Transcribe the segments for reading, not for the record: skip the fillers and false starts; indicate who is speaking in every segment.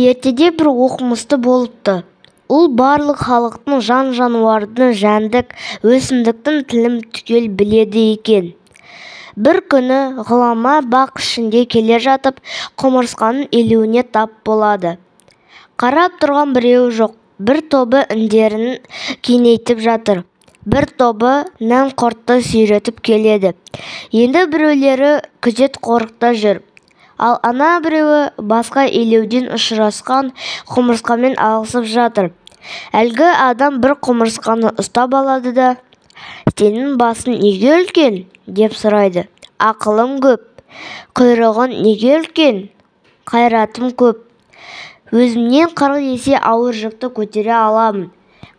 Speaker 1: Ертеде бір оқымысты болыпты. Ол барлық халықтың жан-жануардың, жәндік, өсімдіктің тілін түгел біледі екен. Бір күні ғұлама бақ ішінде келе жатып, құмырсқаның илеуіне тап болады. Қарап тұрған біреуі жоқ. Бір тобы індерін кеңейтіп жатыр. Бір тобы нән-құртты сүйретіп келеді. Енді біреулері күзет қорықта жүр. Ал ана біреуі басқа илеуден ұшырасқан құмырсқамен алысып жатыр. Әлгі адам бір құмырсқаны ұстап алады да: «Сенің басың неге үлкен?» деп сұрайды. «Ақылым көп». «Құйрығың неге үлкен?» «Қайратым көп. Өзімнен 40 есе ауыр жүкті көтере аламын.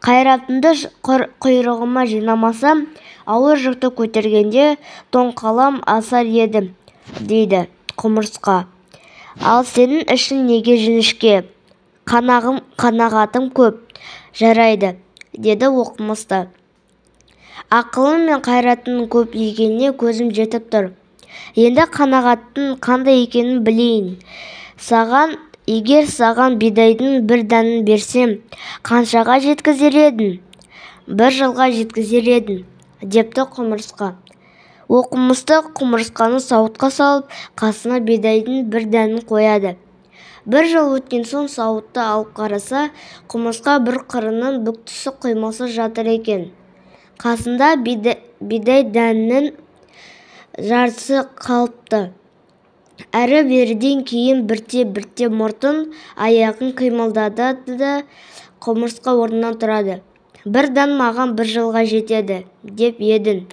Speaker 1: Қайратымды құйрығыма жинамасам, ауыр жүкті көтергенде тоңқалам асар едім», дейді құмырсқа. «Ал сенің ішің неге жіңішке?» «Қанағатым көп». «Жарайды», деді оқымысты. «Ақылым мен қайратымның көп екеніне көзім жетіп тұр. Енді қанағаттың қандай екенін білейін. Егер саған бидайдың бір дәнін берсем, қаншаға жеткізер едің?» «1 жылға жеткізер едім», депті құмырсқа. Оқымысты құмырсқаны сауытқа салып, қасына бидайдың бір дәнін қояды. 1 жыл өткен соң сауытты алып қараса, құмырсқа бір қырының бүктүсі құймасы жатыр екен. Қасында бидай дәнінің жартысы қалыпты. Әрі-беріден кейін бірте-бірте мұртын, аяғын қимылдады да құмырсқа орнынан тұрады. «1 дән маған 1 жылға жетеді, деп едің.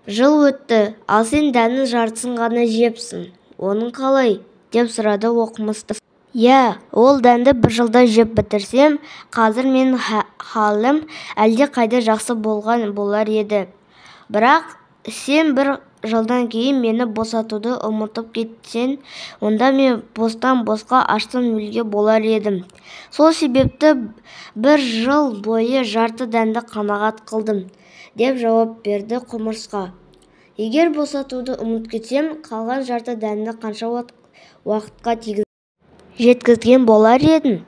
Speaker 1: Жыл өтті, ал сен дәннің жартысын ғана жепсің. Оның қалай?» деп сұрады оқымысты. «Я, ол дәнді 1 жылда жеп бітірсем, қазір менің халім әлде қайда жақсы болар еді. Бірақ сен 1 жылдан кейін мені босатуды ұмытып кетсең, онда мен бостан-босқа аштан өлуге болар едім. Сол себепті 1 жыл бойы жарты дәнді қанағат қылдым», деп жауап берді құмырсқа. «Егер босатуды ұмытып кетсем, қалған жарты дәнді қанша уақытқа жеткізген болар едің?»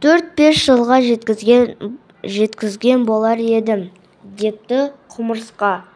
Speaker 1: 4-5 жылға жеткізген болар едім», депті құмырсқа.